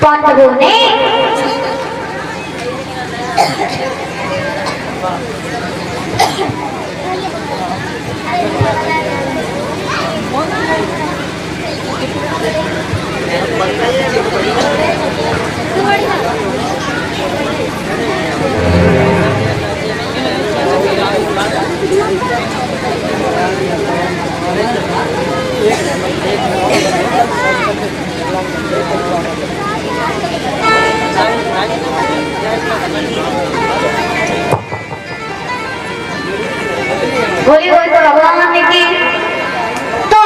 पांडवों ने बोली हो तो भगवान ने की। तो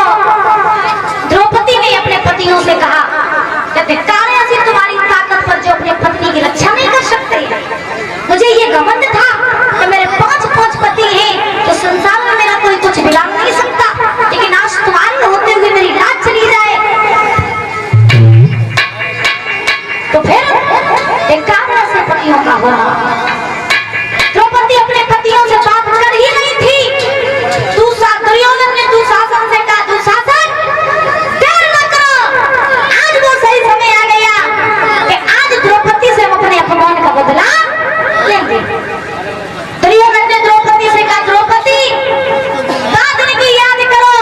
द्रौपदी ने अपने पतियों से कहा कि तारे तुम्हारी ताकत पर जो अपने पत्नी की रक्षा नहीं कर सकते। मुझे ये घमंड था कि मेरे 5 पति हैं तो संसार में मेरा कोई कुछ बिगाड़ नहीं सकता, लेकिन आज तुम्हारे होते हुए मेरी लाज चली जाए तो फिर धिक्कार से पतियों का हो रहा। द्रौपदी अपने पतियों से बात कर ही नहीं थी। दुर्योधन ने दुशासन से कहा, दुशासन देर न करो, आज वो सही समय आ गया कि आज द्रौपदी से हम अपने अपमान का बदला लेंगे। दुर्योधन ने द्रौपदी से कहा, द्रौपदी बात की याद करो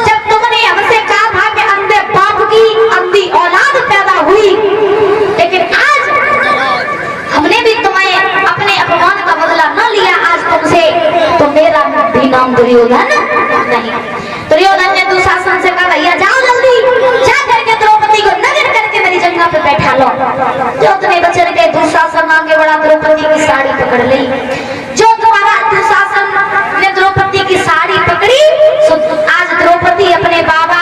जब तुमने हमसे कहा था कि अंधे बाप की अंधी औलाद पैदा हुई, लेकिन आज हमने भी तुम्हें अपने अपमान का बदला न लिया आज तुमसे, तो मेरा भी नाम दुर्योधन नहीं। दुर्योधन ने दुशासन से कहा, भैया जाओ जल्दी जा करके द्रौपदी को नगर करके मेरी जगह पे बैठा लो। जो तुम्हें बचन के दुशासन आगे बढ़ा, द्रौपदी की साड़ी पकड़ ली। जो तुम्हारा दुशासन ने द्रौपदी की साड़ी पकड़ी, आज द्रौपदी अपने बाबा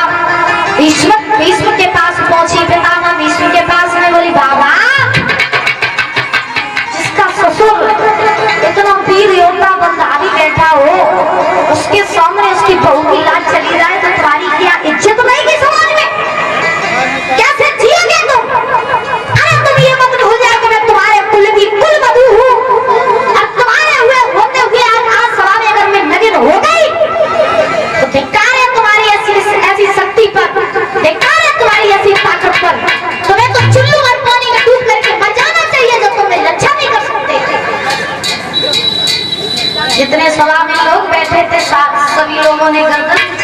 भीष्म के पास पहुंची, पितामह भीष्म के पास में बोली, बाबा जिसका ससुर इतना वीर योद्धा बंधारी बैठा हो, उसके सामने उसकी बहू की लाज चली जाए तो तुम्हारी क्या इज्जत रहेगी समाज में? कैसे जियोगे तुम? अरे तुम ये मत भूल जाओ कि मैं तुम्हारे कुल की कुल वधू हूँ, और तुम्हारे होते हुए आज सभा में अगर मैं नग्न हो गई तो धिक्कार है तुम्हारी ऐसी शक्ति पर, धिक्कार है तुम्हारी ऐसी ताकत पर। तुम्हें तो चुल्लू और पानी में डूब करके मर जाना चाहिए जब तुम्हें रक्षा नहीं कर सकते। जितने सभा में लोग बैठे थे सभी लोगों ने गर्दन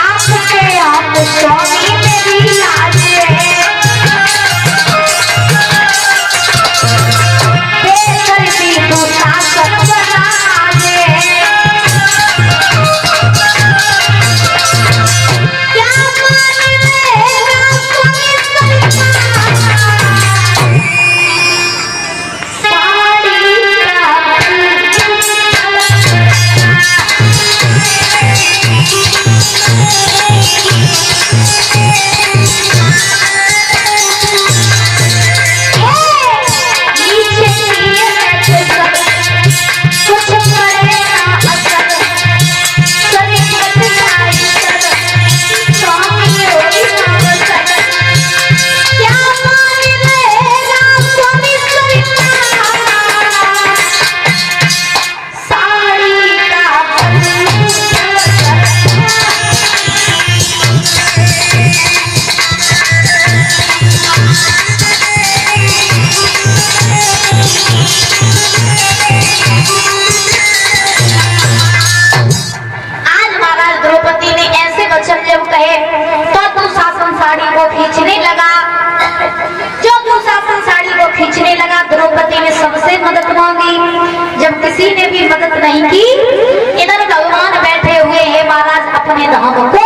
आपके आप स्वामी मेरी लाज है, बेकर भी तू शासक बना दे। क्या मान लेगा स्वामी साड़ी खींचने लगा। जो दुशासन साड़ी को खींचने लगा, द्रौपदी ने सबसे मदद मांगी। जब किसी ने भी मदद नहीं की, इधर भगवान बैठे हुए हैं महाराज अपने धाम को।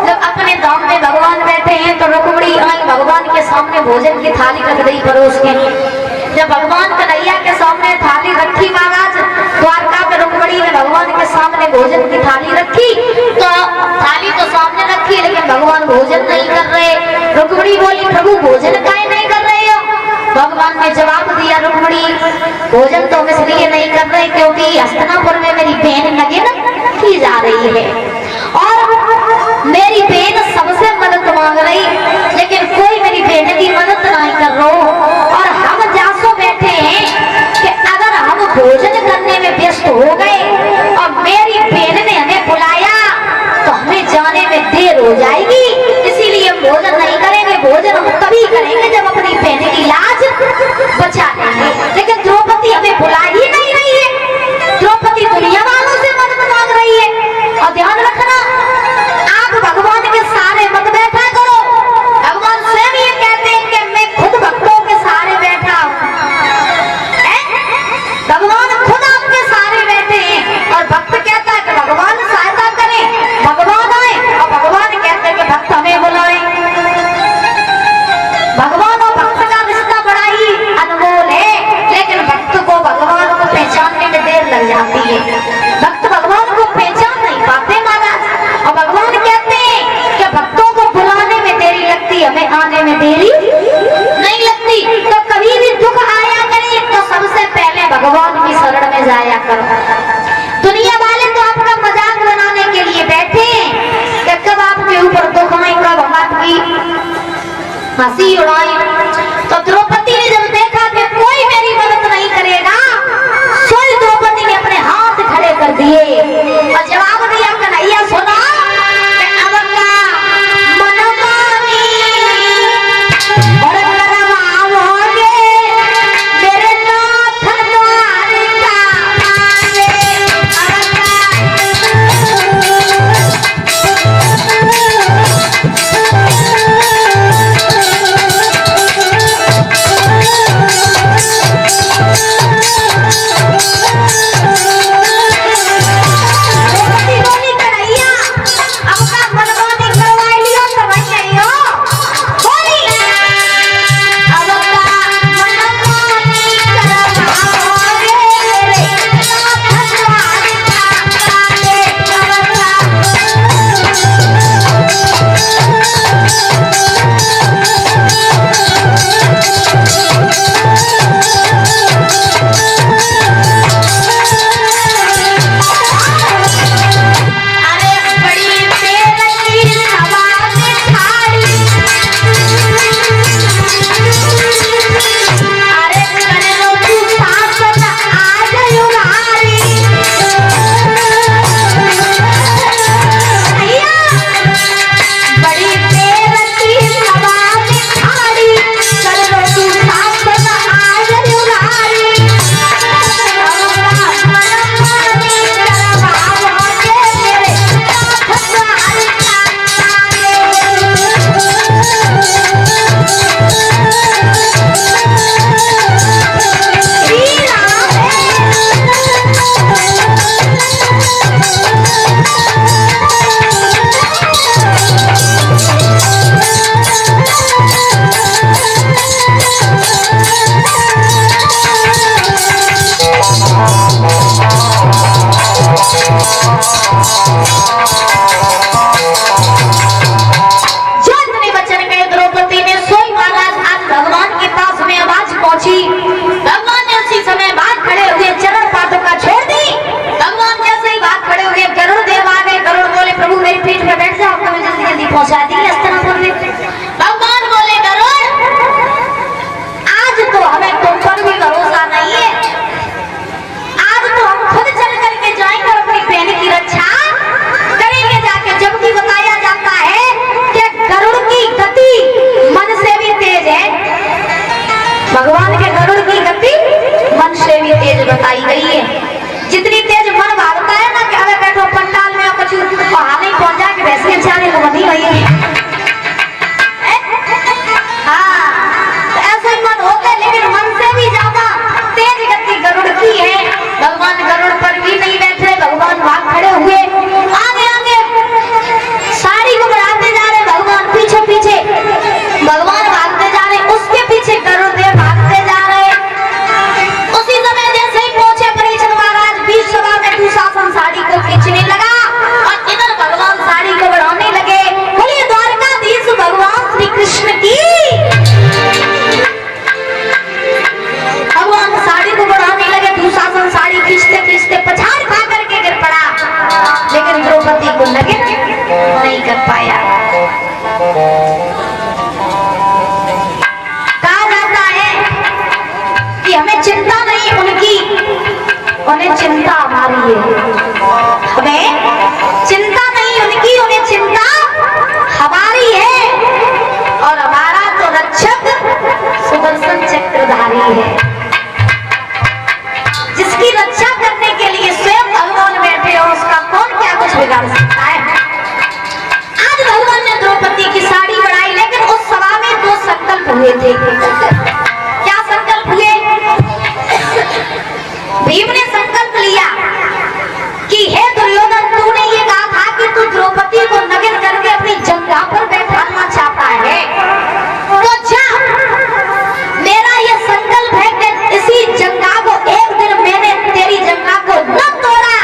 जब अपने धाम में भगवान बैठे हैं तो रुक्मिणी आई भगवान के सामने भोजन की थाली रख दी परोस के। जब भगवान कन्हैया के सामने थाली रखी महाराज, द्वारका में रुक्मिणी ने भगवान के सामने भोजन की थाली रखी, तो थाली तो सामने रखी लेकिन भगवान भोजन नहीं कर रहे। रुक्मिणी बोली प्रभु भोजन काहे नहीं कर रहे हो? भगवान ने जवाब दिया रुक्मिणी भोजन तो हम इसलिए नहीं कर रहे क्योंकि हस्तिनापुर में मेरी बहन लगन की जा रही है और मेरी बहन सबसे मदद मांग रही, लेकिन कोई मेरी बहन की मदद नहीं कर रहा। और हम जासो बैठे हैं कि अगर हम भोजन करने में व्यस्त हो गए और मेरी बहन ने हमें बुलाया तो हमें जाने में देर हो जाएगी, इसीलिए हम भोजन नहीं करेंगे। भोजन हम तभी करेंगे जब अपनी बहन की लाज बचा लेंगे। लेकिन द्रौपदी हमें बुला ही नहीं रही है, द्रौपदी दुनिया वालों से मदद मांग रही है। और ध्यान रखना, आप भगवान के सारे मत बैठा करो। भगवान स्वयं ये कहते हैं कि मैं खुद भक्तों के सारे बैठा हूँ। भगवान खुद आपके सारे बैठे हैं और भक्त कहता है कि भगवान सहायता करे, भगवान आए, और भगवान कहते हैं कि भक्त हमें बुलाए। भगवान और भक्त का रिश्ता बड़ा ही अनमोल है, लेकिन भक्त को भगवान को पहचानने में देर लग जाती है। भक्त भगवान को पहचान नहीं पाते महाराज। और भगवान कहते हैं कि भक्तों को बुलाने में देरी लगती, हमें आने में देरी नहीं लगती। तो कभी भी दुख आया करे तो सबसे पहले भगवान की शरण में जाया करो। दुनिया वाले तो आपका मजाक बनाने के लिए बैठे हैं कि कब आपके ऊपर दुख आए, कब हम आपकी हंसी उड़ाई। तो द्रौपदी ने जब देखा कि कोई मेरी मदद नहीं करेगा, स्वयं द्रौपदी ने अपने हाथ खड़े कर दिए और जवाब दिया कन्हैया सुना अब का मन मानी और करवाओगे मेरे नाथ द्वारिका आगे। अब का जो इतने वचन कहे द्रौपदी ने, सोई महाराज आज भगवान के पास में आवाज पहुंची। भगवान ने उसी समय बात खड़े हुए चरण पादुका छोड़ दी। भगवान जैसे ही बात खड़े हुए गरुड़ देव आ गए। गरुड़ बोले प्रभु मेरी पीठ पर बैठ जाओ, तुम्हें जल्दी जल्दी पहुंचा दी हस्तिनापुर में। भगवान बोले गरुड़ आज तो हमें तुम पर भी भरोसा नहीं है, आज तो हम खुद चल करके जाएंगे और अपनी बहन की रक्षा करेंगे जाके। जबकि बताया जाता है कि गरुड़ की गति मन से भी तेज है। भगवान के गरुड़ की गति मन से भी तेज बताई गई है। जितनी तेज मन भागता है ना कि अरे बैठो पंडाल में कुछ वहां नहीं पहुंचा के वैसे चारे को बनी हुई है। हाँ, तो ऐसे ही मन होता है, लेकिन मन से भी ज्यादा तेज गति गरुड़ की है। भगवान गरुड़ पर भी नहीं बैठे, भगवान भाग खड़े हुए आगे आगे साड़ी को बढ़ाते जा रहे। भगवान पीछे पीछे भगवान भागते जा रहे, उसके पीछे गरुड़ देव भागते जा रहे। उसी समय जैसे ही पहुंचे परीक्षित महाराज बीच सभा में दुशासन साड़ी को खींचने लगा और इधर भगवान साड़ी को बढ़ाने लगे। बोलिए द्वारकाधीश भगवान श्री कृष्ण की। भगवान साड़ी को बढ़ाने लगे, दुशासन साड़ी खींचते खींचते पछाड़ खा करके गिर पड़ा, लेकिन द्रौपदी को लगे नहीं कर पाया। कहा जाता है कि हमें चिंता नहीं उनकी, उन्हें चिंता हमारी है। हमें चिंता नहीं उनकी, उन्हें चिंता हमारी है। और हमारा तो रक्षक सुदर्शन चक्रधारी है, जिसकी रक्षा करने के लिए स्वयं भगवान बैठे हो, उसका कौन क्या कुछ बिगाड़ सकता है। आज भगवान ने द्रौपदी की साड़ी बढ़ाई, लेकिन उस सभा में दो संकल्प हुए थे। क्या संकल्प हुए? भीम ने संकल्प लिया कि हे दुर्योधन, तूने ये कहा था कि तू द्रौपदी को नगिन करके अपनी जंघा पर बैठाना चाहता है, तो जा, मेरा ये संकल्प है कि इसी जंघा को एक दिन मैंने तेरी जंघा को न तोड़ा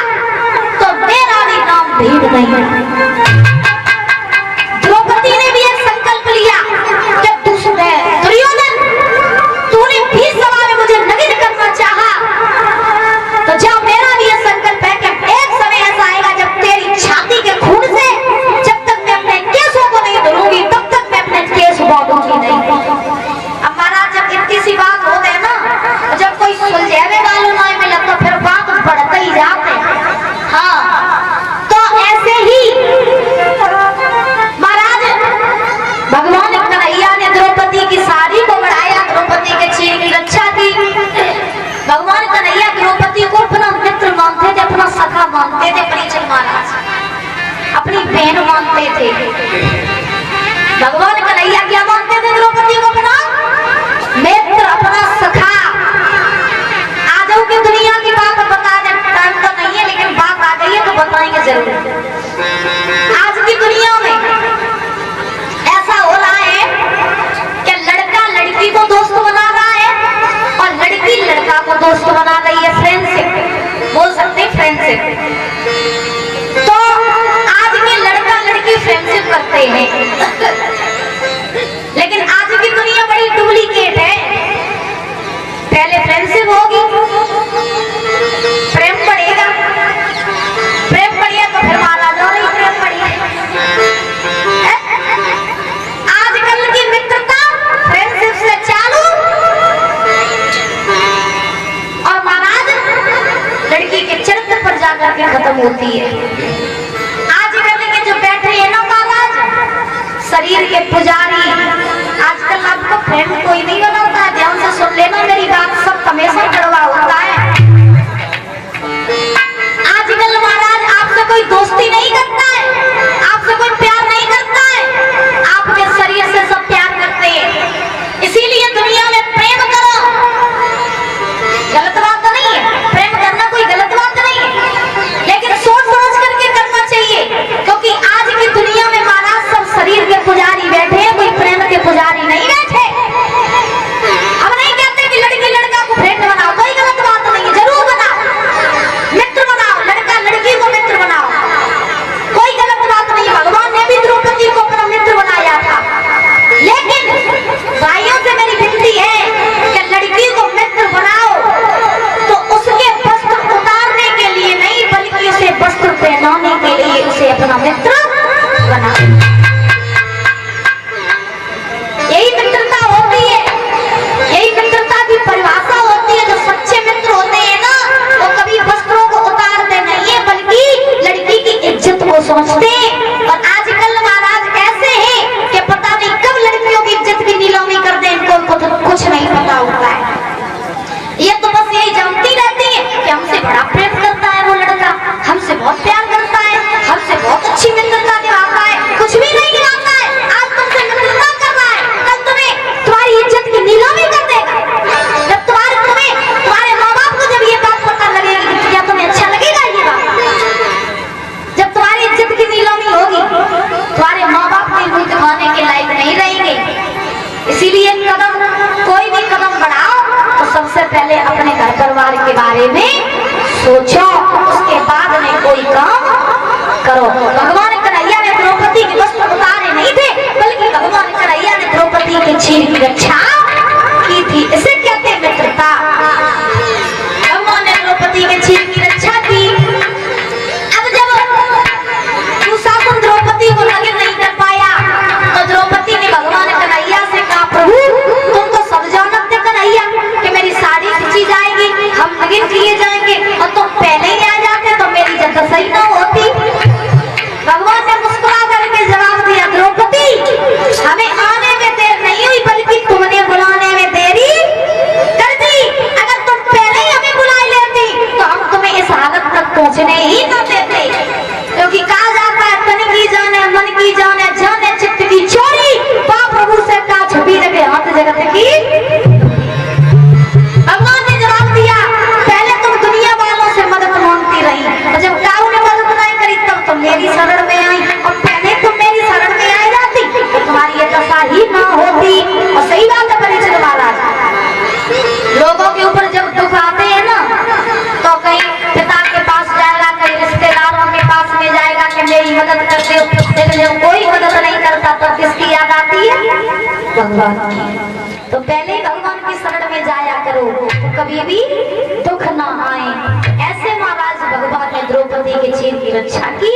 तो मेरा भी नाम भीम नहीं है। द्रौपदी ने भी एक संकल्प लिया कि दुर्योधन, तूने भी सभा में मुझे नगिन करना चाहा, तो जा, मेरा भी ये संकल्प है कि एक समय ऐसा आएगा जब तेरी छाती के खून से जब तक मैं अपने केसों को नहीं धुलूंगी तब तक मैं अपने केस बांधूंगी नहीं। अब महाराज जब इतनी सी बात हो गए ना, जब कोई सुलझाने वालों ना मिला तो फिर बात बढ़ते ही जाते। हाँ, तो ऐसे ही महाराज भगवान कन्हैया ने द्रौपदी की साड़ी को बढ़ाया, द्रौपदी के चीर की रक्षा की। भगवान कन्हैया द्रौपदी को अपना मित्र मानते थे, अपना सखा मानते थे। परीक्षित महाराज अपनी बहन मानते थे। भगवान कन्हैया क्या मानते थे? द्रौपदी को अपना मित्र, अपना सखा। आजू की दुनिया की बात बता दे, टाइम तो नहीं है, लेकिन बात आ गई है तो बताएंगे जरूर। आज की दुनिया में ऐसा हो रहा है कि लड़का लड़की को दोस्त बना रहा है और लड़की लड़का को दोस्त बना रही है। फ्रेंडशिप बोल सकते हैं, फ्रेंडशिप। तो आज के लड़का लड़की फ्रेंडशिप करते हैं, लेकिन आज की दुनिया बड़ी डुप्लीकेट है। पहले फ्रेंडशिप होगी, प्रेम बढ़ेगा, प्रेम बढ़िया तो फिर मारा जाओ नहीं प्रेम बढ़िया। आजकल की मित्रता फ्रेंडशिप से चालू और महाराज लड़की के चरित्र पर जाकर के खत्म होती है। आजकल के जो बैठे हैं ना महाराज शरीर के पुजारी, आजकल आपको फ्रेंड कोई नहीं बनाता है। ध्यान से सुन लेना मेरी बात, सब हमेशा कड़वा होता है। आजकल महाराज आपसे कोई दोस्ती नहीं करता है, आपसे कोई प्यार नहीं करता है, आपके शरीर से सब प्यार करते हैं। इसीलिए दुनिया में प्रेम करो, गलत बात तो नहीं है, प्रेम करना कोई गलत बात नहीं है, लेकिन सोच समझ करके करना चाहिए। क्योंकि आज की दुनिया में महाराज सब शरीर के पुजारी बैठे हैं, कोई प्रेम के पुजारी नहीं बैठे। हम नहीं कहते कि लड़की लड़का को फ्रेंड बनाओ, कोई गलत बात नहीं है। काम करो। भगवान कन्हैया ने द्रौपदी के वस्त्र उतारे नहीं थे, बल्कि भगवान कन्हैया ने द्रौपदी के चीर की रक्षा की थी। इसे कहते हैं मित्रता। भगवान ने द्रौपदी के चीर की रक्षा की। अब जब दुशासन द्रौपदी को लगन नहीं कर पाया तो द्रौपदी ने भगवान कन्हैया से कहा, प्रभु तुम तो सब जानते कन्हैया कि मेरी साड़ी खींची जाएगी, हम लगन किए जाएंगे, और तुम पहले ही आ जाते तो मेरी इज्जत सही ना होती। भगवान ने मुस्कुरा करके जवाब दिया, द्रौपदी हमें आने में देर नहीं हुई, बल्कि तुमने बुलाने में देरी कर दी। अगर तुम पहले ही हमें बुला लेती तो हम तुम्हें इस हालत तक पहुंचने ही न देते। क्योंकि कहा जाता है तन की जाने मन की जाने, जाने चित्त की चोरी, पाप प्रभु से का छुपी रखे हाथ जगत की। भगवान ने जवाब दिया, पहले तुम दुनिया वालों से मदद मांगती रही, और जब काऊ ने मदद नहीं करी तब तुम मेरी शरण में आई, और पहले तुम मेरी शरण में आ जाती तो तुम्हारी ये दशा ही ना होती। और सही बात है परिचित महाराज, लोगों के ऊपर जब दुख आते हैं ना तो कहीं पिता के पास जाएगा, कहीं रिश्तेदारों के पास में जाएगा कि मेरी मदद कर दो, लेकिन जब कोई मदद नहीं करता तो किसकी याद आती है? भगवान की। तो पहले ही भगवान की शरण में जाया करो तो कभी भी दुख ना आए। ऐसे महाराज भगवान ने द्रौपदी के चीर की रक्षा की।